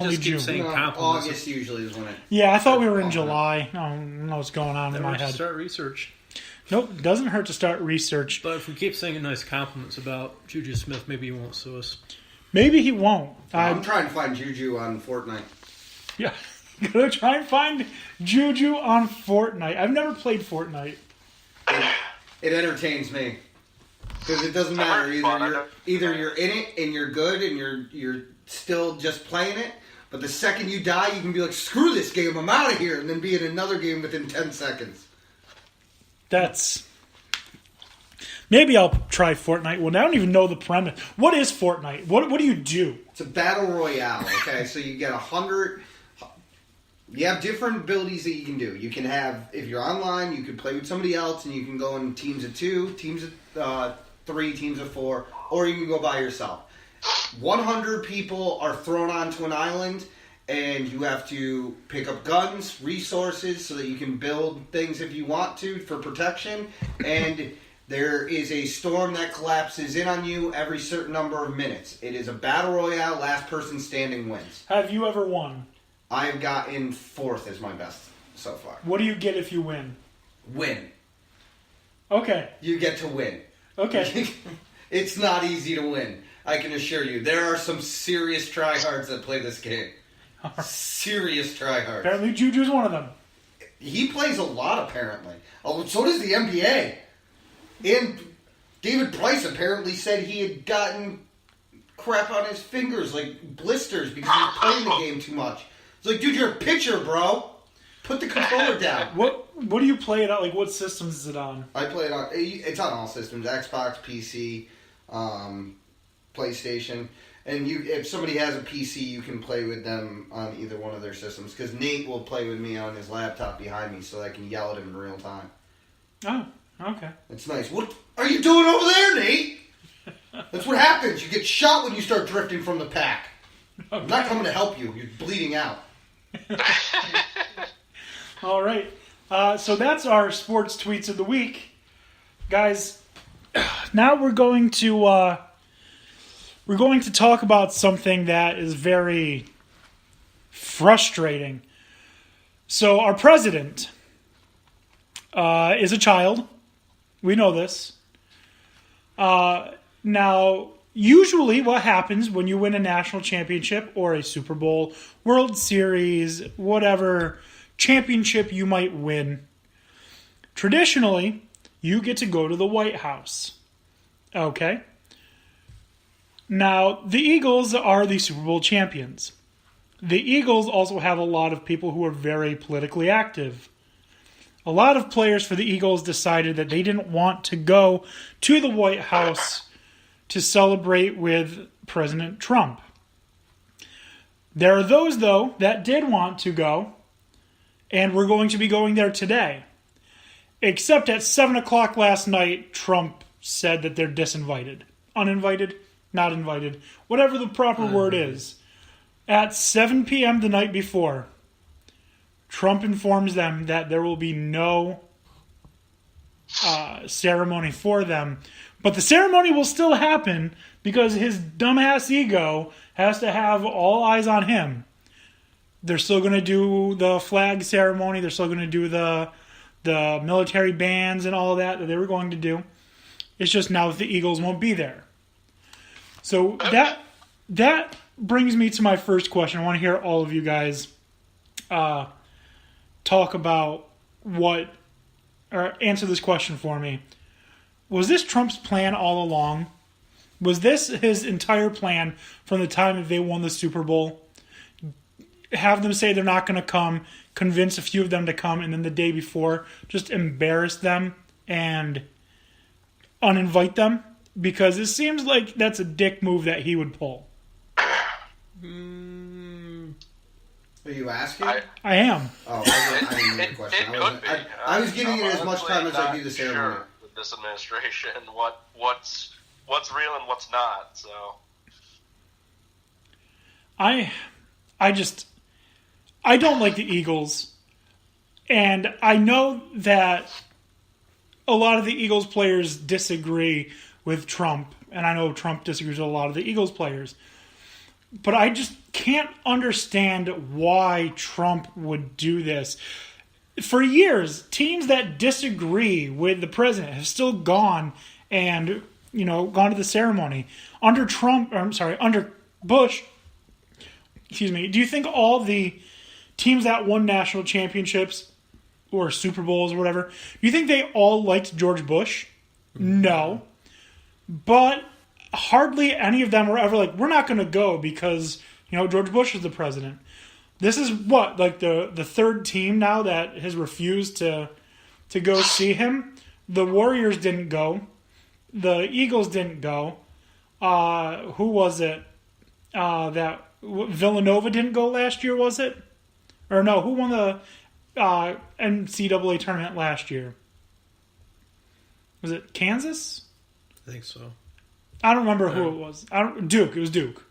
Only Just keep June. saying No, compliments. August usually is when it. Yeah, I thought we were in July. I don't know what's going on in my Never head. start research. Nope, it doesn't hurt to start research. But if we keep saying nice compliments about Juju Smith, maybe he won't sue us. Maybe he won't. I'm trying to find Juju on Fortnite. Yeah, gonna try and find Juju on Fortnite. I've never played Fortnite. It entertains me because it doesn't matter. Either you're in it and you're good and you're still just playing it, but the second you die, you can be like, "Screw this game, I'm out of here," and then be in another game within 10 seconds. That's... Maybe I'll try Fortnite. Well, I don't even know the premise. What is Fortnite? What do you do? It's a battle royale. Okay, so you get 100. You have different abilities that you can do. You can have, if you're online, you can play with somebody else, and you can go in teams of 2, teams of 3, teams of 4, or you can go by yourself. 100 people are thrown onto an island, and you have to pick up guns, resources, so that you can build things if you want to for protection, and there is a storm that collapses in on you every certain number of minutes. It is a battle royale, last person standing wins. Have you ever won? I've gotten 4th as my best so far. What do you get if you win? Win. Okay. You get to win. Okay. It's not easy to win, I can assure you. There are some serious tryhards that play this game. Serious tryhards. Apparently Juju's one of them. He plays a lot, apparently. Oh, so does the NBA. And David Price apparently said he had gotten crap on his fingers, like blisters, because he was playing the game too much. It's like, dude, you're a pitcher, bro. Put the controller down. What do you play it on? Like, what systems is it on? I play it on... It's on all systems. Xbox, PC, PlayStation. And if somebody has a PC, you can play with them on either one of their systems. Because Nate will play with me on his laptop behind me so I can yell at him in real time. Oh, okay. It's nice. What are you doing over there, Nate? That's what happens. You get shot when you start drifting from the pack. Okay. I'm not coming to help you. You're bleeding out. All right. So that's our sports tweets of the week. Guys, now we're going to talk about something that is very frustrating. So our president is a child. We know this. Now, usually what happens when you win a national championship or a Super Bowl, World Series, whatever championship you might win, traditionally, you get to go to the White House. Okay? Now, the Eagles are the Super Bowl champions. The Eagles also have a lot of people who are very politically active. A lot of players for the Eagles decided that they didn't want to go to the White House to celebrate with President Trump. There are those, though, that did want to go, and we're going to be going there today. Except at 7 o'clock last night, Trump said that they're disinvited. Uninvited? Not invited. Whatever the proper word is. At 7 p.m. the night before, Trump informs them that there will be no ceremony for them. But the ceremony will still happen because his dumbass ego has to have all eyes on him. They're still going to do the flag ceremony. They're still going to do the military bands and all of that they were going to do. It's just now that the Eagles won't be there. So that brings me to my first question. I want to hear all of you guys talk about or answer this question for me. Was this Trump's plan all along? Was this his entire plan from the time that they won the Super Bowl? Have them say they're not going to come, convince a few of them to come, and then the day before just embarrass them and uninvite them? Because it seems like that's a dick move that he would pull. Are you asking? I am. Oh, I didn't know the question. I was giving it as much time as I do the ceremony. Sure, with this administration, what's real and what's not. So, I don't like the Eagles, and I know that a lot of the Eagles players disagree with Trump, and I know Trump disagrees with a lot of the Eagles players. But I just can't understand why Trump would do this. For years, teams that disagree with the president have still gone and, gone to the ceremony. Under Bush, do you think all the teams that won national championships or Super Bowls or whatever, do you think they all liked George Bush? No. But hardly any of them were ever like, we're not going to go because, George Bush is the president. This is the third team now that has refused to go see him. The Warriors didn't go. The Eagles didn't go. Who was it? That Villanova didn't go last year, was it? Or no, who won the NCAA tournament last year? Was it Kansas? I think so. I don't remember who it was. Duke. It was Duke.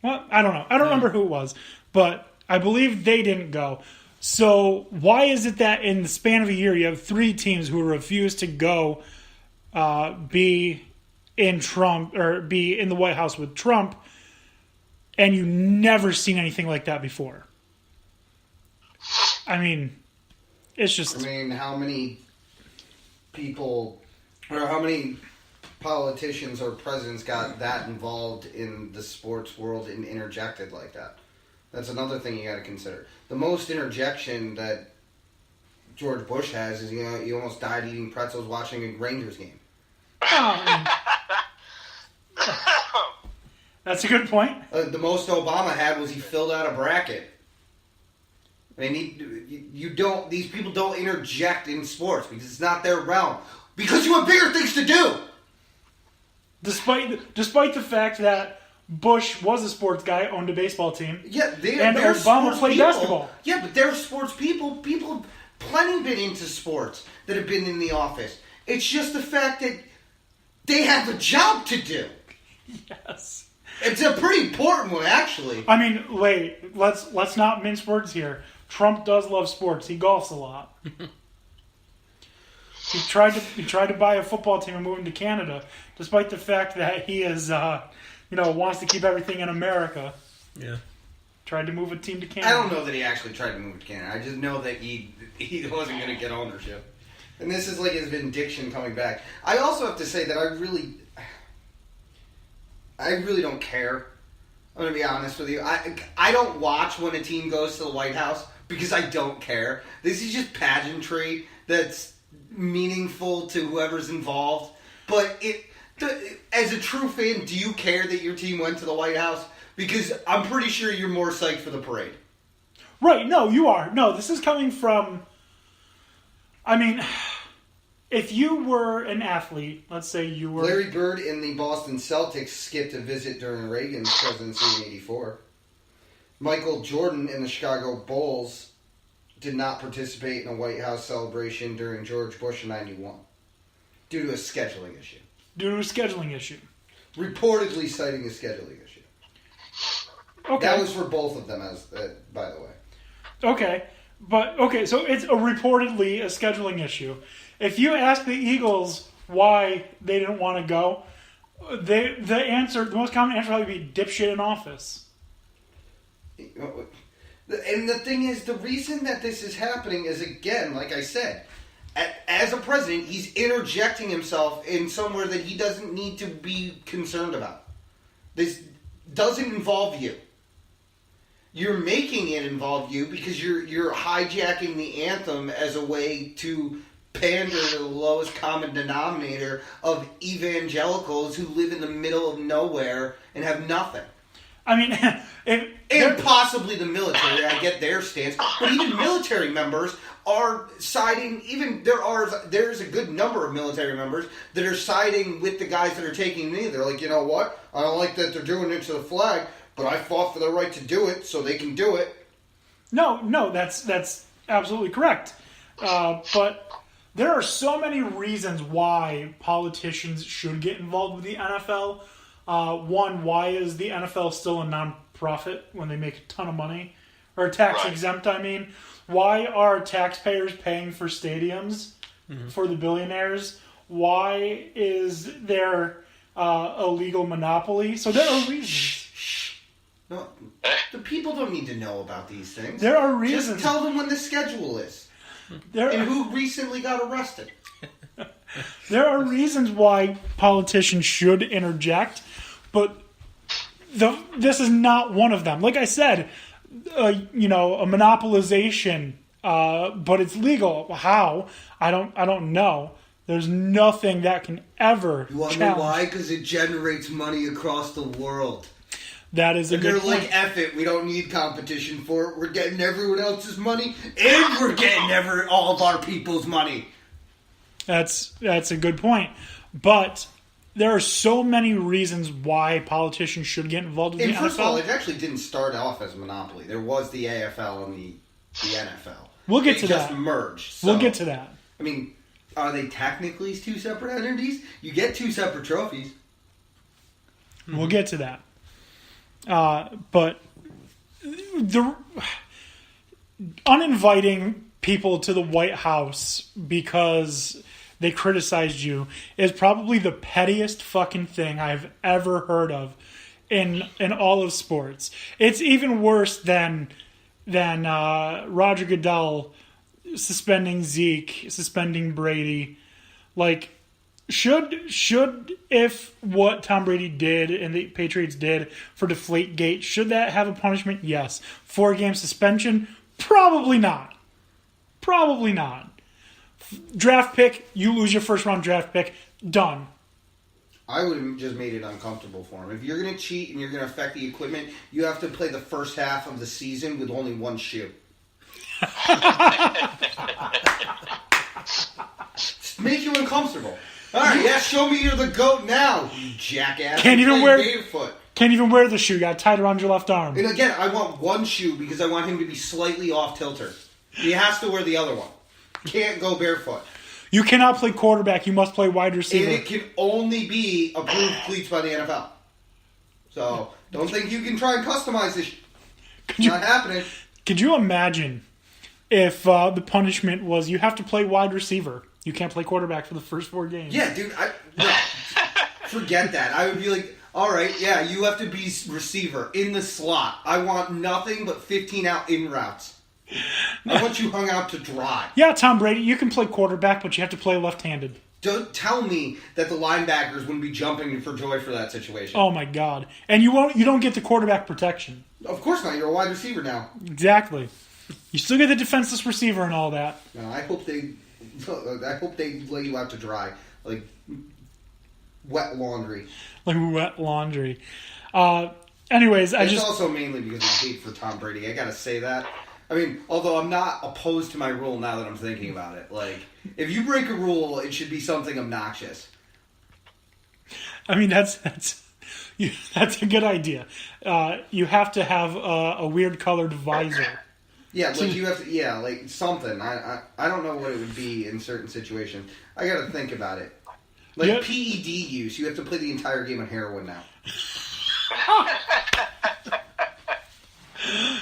Well, I don't know. I don't remember who it was, but I believe they didn't go. So why is it that in the span of a year you have three teams who refuse to go be in the White House with Trump, and you've never seen anything like that before? I mean, it's just... how many people, or how many politicians or presidents got that involved in the sports world and interjected like that? That's another thing you got to consider. The most interjection that George Bush has is, he almost died eating pretzels watching a Rangers game. That's a good point. The most Obama had was he filled out a bracket. These people don't interject in sports because it's not their realm. Because you have bigger things to do. Despite the fact that Bush was a sports guy, owned a baseball team. Yeah, and Obama played basketball. Yeah, but they're sports people. People have plenty been into sports that have been in the office. It's just the fact that they have a job to do. Yes. It's a pretty important one, actually. I mean, wait, let's not mince words here. Trump does love sports. He golfs a lot. He tried to buy a football team and move him to Canada, despite the fact that he is, wants to keep everything in America. Yeah. Tried to move a team to Canada. I don't know that he actually tried to move it to Canada. I just know that he wasn't going to get ownership. And this is like his vindication coming back. I also have to say that I really don't care. I'm going to be honest with you. I don't watch when a team goes to the White House because I don't care. This is just pageantry that's meaningful to whoever's involved. But as a true fan, do you care that your team went to the White House? Because I'm pretty sure you're more psyched for the parade. Right, no, you are. No, this is coming from... I mean, if you were an athlete, let's say you were... Larry Bird and the Boston Celtics skipped a visit during Reagan's presidency in '84. Michael Jordan and the Chicago Bulls did not participate in a White House celebration during George Bush in '91 due to a scheduling issue. Reportedly citing a scheduling issue. Okay. That was for both of them, by the way. Okay, so it's reportedly a scheduling issue. If you ask the Eagles why they didn't want to go, the most common answer would be dipshit in office. And the thing is, the reason that this is happening is, again, like I said, as a president, he's interjecting himself in somewhere that he doesn't need to be concerned about. This doesn't involve you. You're making it involve you because you're hijacking the anthem as a way to pander to the lowest common denominator of evangelicals who live in the middle of nowhere and have nothing. I mean, and possibly the military. I get their stance, but even military members are siding. There's a good number of military members that are siding with the guys that are taking the knee. They're like, you know what? I don't like that they're doing it to the flag, but I fought for the right to do it, so they can do it. No, that's absolutely correct. But there are so many reasons why politicians should get involved with the NFL. One, why is the NFL still a non-profit when they make a ton of money? Or tax exempt, I mean. Why are taxpayers paying for stadiums for the billionaires? Why is there a legal monopoly? So there are reasons. No, the people don't need to know about these things. There are reasons. Just tell them when the schedule is. And who recently got arrested. There are reasons why politicians should interject, but this is not one of them. Like I said, a monopolization, but it's legal. How? I don't know. There's nothing that can ever You want to challenge. know why? Because it generates money across the world. That is a And good they're point. like, F it, we don't need competition for it. We're getting everyone else's money, and we're getting all of our people's money. That's a good point. But there are so many reasons why politicians should get involved with And the first NFL. of all, it actually didn't start off as a monopoly. There was the AFL and the NFL. We'll get They to just that. merged. So, We'll get to that. I mean, are they technically two separate entities? You get two separate trophies. We'll get to that. But the uninviting people to the White House because they criticized you is probably the pettiest fucking thing I've ever heard of in all of sports. It's even worse than Roger Goodell suspending Zeke, suspending Brady. Like, should if what Tom Brady did and the Patriots did for Deflategate, should that have a punishment? Yes. 4-game suspension? Probably not. Probably not. Draft pick, you lose your first round draft pick. Done. I would have just made it uncomfortable for him. If you're going to cheat and you're going to affect the equipment, you have to play the first half of the season with only one shoe. Just make you uncomfortable. All right, yeah, show me you're the GOAT now, you jackass. Can't You're even playing wear- barefoot. Can't even wear the shoe. You got it tied around your left arm. And again, I want one shoe because I want him to be slightly off tilter. He has to wear the other one. Can't go barefoot. You cannot play quarterback. You must play wide receiver. And it can only be approved cleats by the NFL. So, don't think you can try and customize this. Not happening. Could you imagine if the punishment was you have to play wide receiver? You can't play quarterback for the first 4 games. Yeah, dude, no. Forget that. I would be like, all right, yeah, you have to be receiver in the slot. I want nothing but 15 out in routes. I want you hung out to dry. Yeah, Tom Brady, you can play quarterback, but you have to play left-handed. Don't tell me that the linebackers wouldn't be jumping for joy for that situation. Oh my God! And you don't get the quarterback protection. Of course not. You're a wide receiver now. Exactly. You still get the defenseless receiver and all that. No, I hope they lay you out to dry like wet laundry. Like wet laundry. Anyways, It's also mainly because of hate for Tom Brady. I gotta say that. I mean, although I'm not opposed to my rule now that I'm thinking about it. Like, if you break a rule, it should be something obnoxious. I mean that's a good idea. You have to have a weird colored visor. Yeah, like you have to. Yeah, like something. I don't know what it would be in certain situations. I gotta think about it. Like Yeah. PED use, you have to play the entire game on heroin now.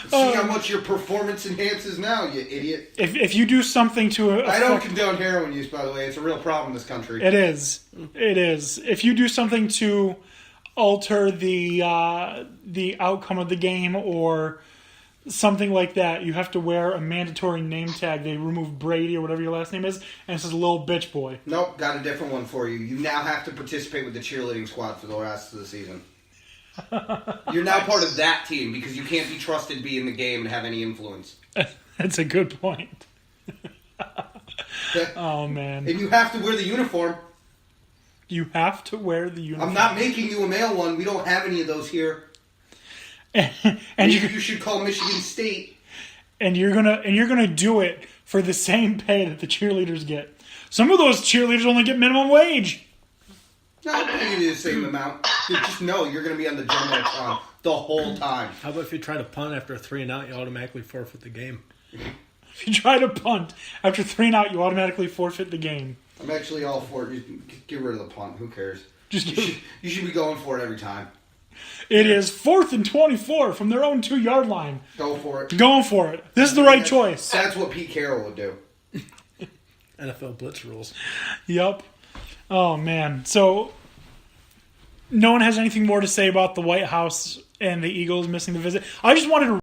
See how much your performance enhances now, you idiot. If you do something to I don't condone heroin use, by the way. It's a real problem in this country. It is. If you do something to alter the outcome of the game or something like that, you have to wear a mandatory name tag. They remove Brady or whatever your last name is, and it says little bitch boy. Nope, got a different one for you. You now have to participate with the cheerleading squad for the rest of the season. You're now part of that team because you can't be trusted to be in the game and have any influence. That's a good point. Oh, man. And you have to wear the uniform. You have to wear the uniform. I'm not making you a male one. We don't have any of those here. and You should call Michigan State. and you're gonna do it for the same pay that the cheerleaders get. Some of those cheerleaders only get minimum wage. No, I'll pay you the same amount. Dude, just know you're going to be on the Jumbotron the whole time. How about if you try to punt after a 3 and out, you automatically forfeit the game? If you try to punt after 3 and out, you automatically forfeit the game. I'm actually all for it. Just get rid of the punt. Who cares? Just You should be going for it every time. It is 4th and 24 from their own 2-yard line. Go for it. Going for it. This is the right choice. That's what Pete Carroll would do. NFL blitz rules. Yep. Oh, man. So, no one has anything more to say about the White House and the Eagles missing the visit. I just wanted to